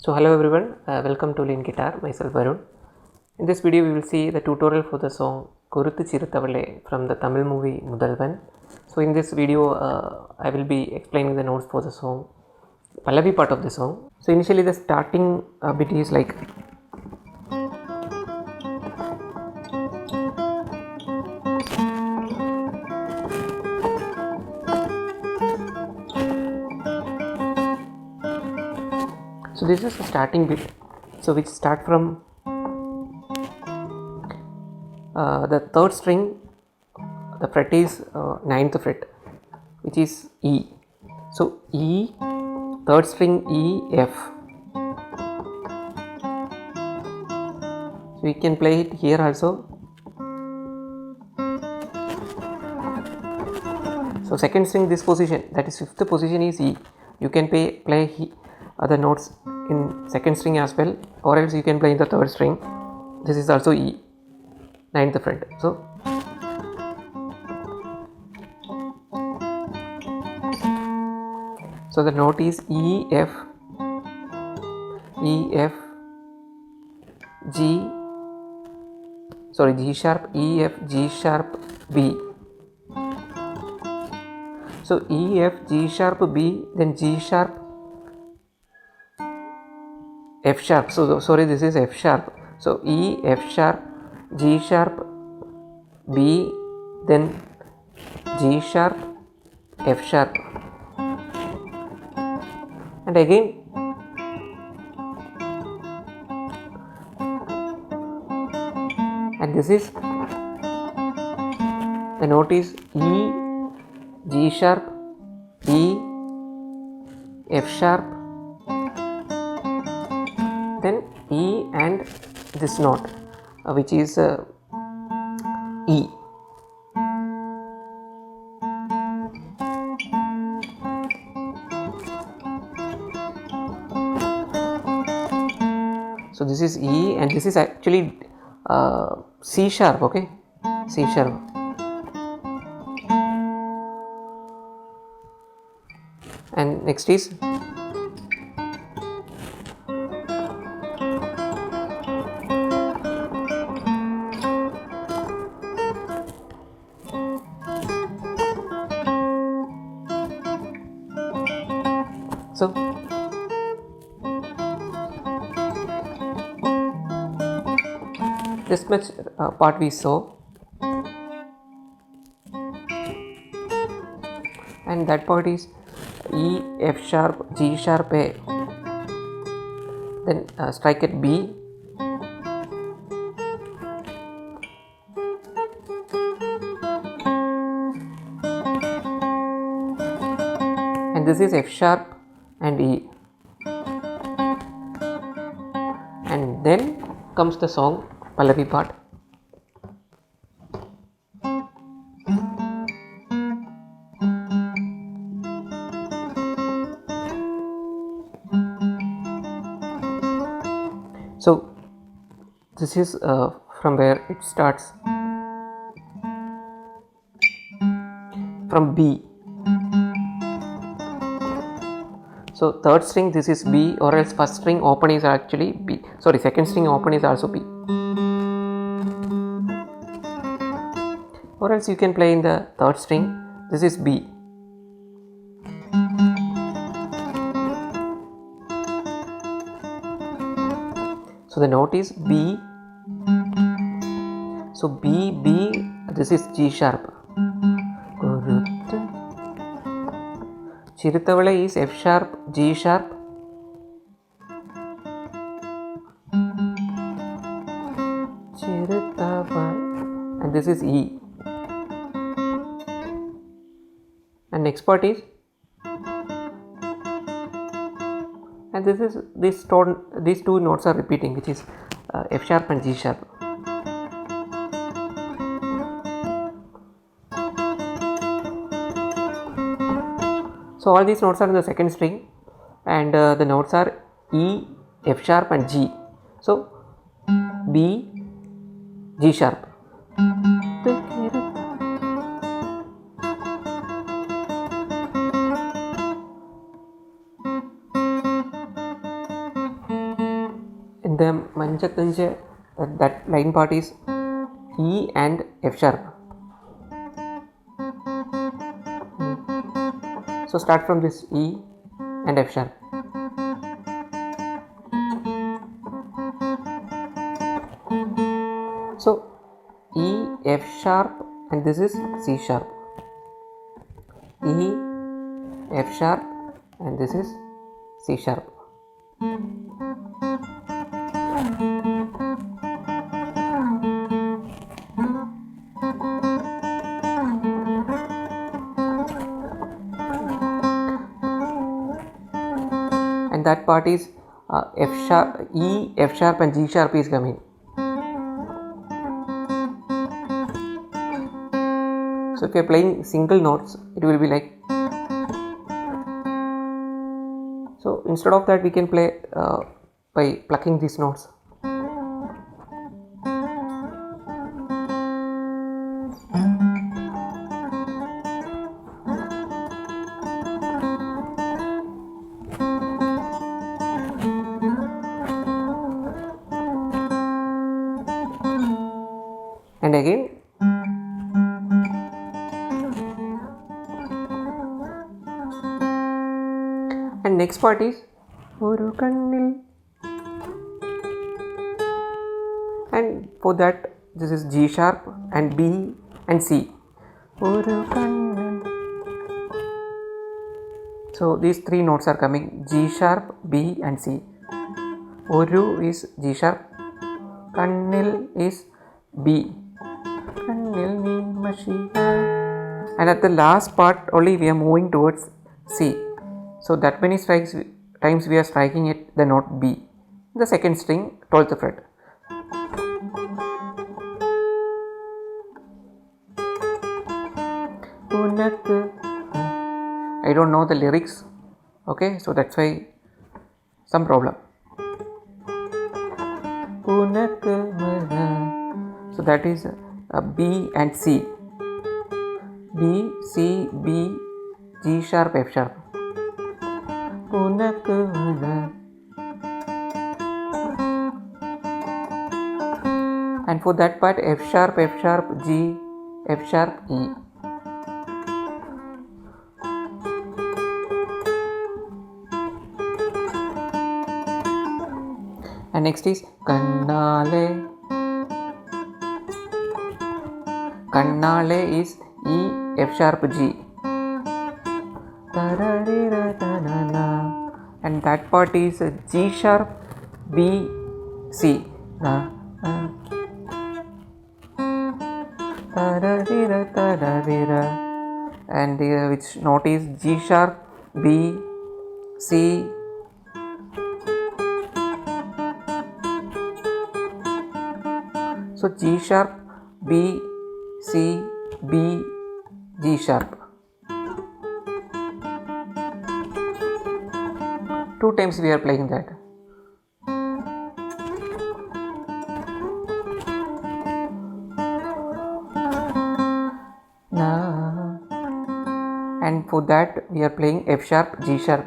So hello everyone, welcome to Lean Guitar, myself Varun. In this video we will see the tutorial for the song Koruthu Chiruthavale from the Tamil movie Mudalvan. So in this video I will be explaining the notes for the song, Pallavi part of the song. So initially the starting bit is like so this is the starting bit, so which start from the third string, the fret is 9th fret, which is E. So E, third string E, F. So we can play it here also. So second string, this position, that is fifth position, is E. You can play other notes in second string as well, or else you can play in the third string. This is also E, 9th fret. So the note is E, F, G, G sharp, E, F, G sharp, B. So E, F, G sharp, B, then G sharp, F sharp. So sorry, this is F sharp. So E, F sharp, G sharp, B, then G sharp, F sharp, and again and this is the note is E, G sharp, E, F sharp, then E and this note which is E. So this is E and this is actually C sharp, okay, C sharp. And next is so this much part we saw, and that part is E, F sharp, G sharp, A, then strike at B, and this is F sharp and E, and then comes the song Pallavi part. So this is from where it starts, from B. So third string, this is B, or else first string open is actually B. Sorry, second string open is also B. Or else you can play in the third string, this is B. So the note is B. So B, B, this is G sharp. Chiruthavale is F sharp, G sharp, and this is E. And next part is, and this is these two notes are repeating, which is F sharp and G sharp. So all these notes are in the second string, and the notes are E, F sharp and G. So B, G sharp. in the Manchathanje, that line part is E and F sharp. So start from this E and F sharp. So E, F sharp, and this is C sharp. E, F sharp, and this is C sharp. And that part is F sharp, E, F sharp, and G sharp is coming. So if you are playing single notes, it will be like. So instead of that, we can play by plucking these notes. And again. And next part is Oru Kannil. And for that, this is G sharp and B and C. Oru Kannil. So these three notes are coming: G sharp, B and C. Oru is G sharp, Kannil is B. Kannil ni Mashiha. And at the last part only we are moving towards C. So that many times we are striking at the note B, the second string, 12th fret. I don't know the lyrics, okay, so that's why some problem. So that is B and C. B, C, B, G sharp, F sharp. And for that part, F sharp, G, F sharp, E. And next is Kannale. Kannale is E, F sharp, G. And that part is G sharp, B, C. And which note is G sharp, B, C. So G sharp, B, C, B, G sharp. 2 times we are playing that. And for that we are playing F sharp, G sharp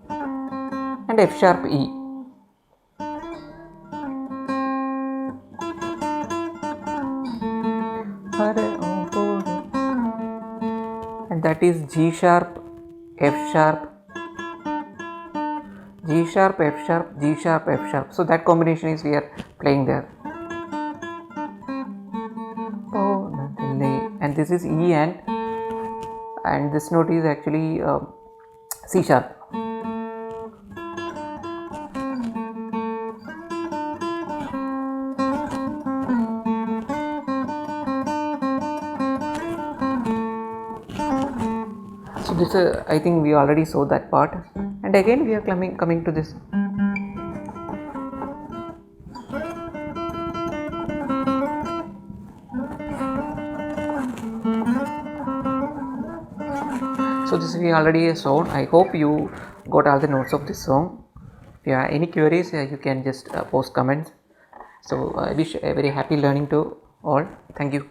and F sharp, E. And that is G sharp, F sharp, G sharp, F sharp, G sharp, F sharp. So that combination is we are playing there. And this is E and this note is actually C sharp. So this I think we already saw that part, and again we are coming to this. So this we already saw. I hope you got all the notes of this song. If you have any queries, you can just post comments. So I wish a very happy learning to all. Thank you.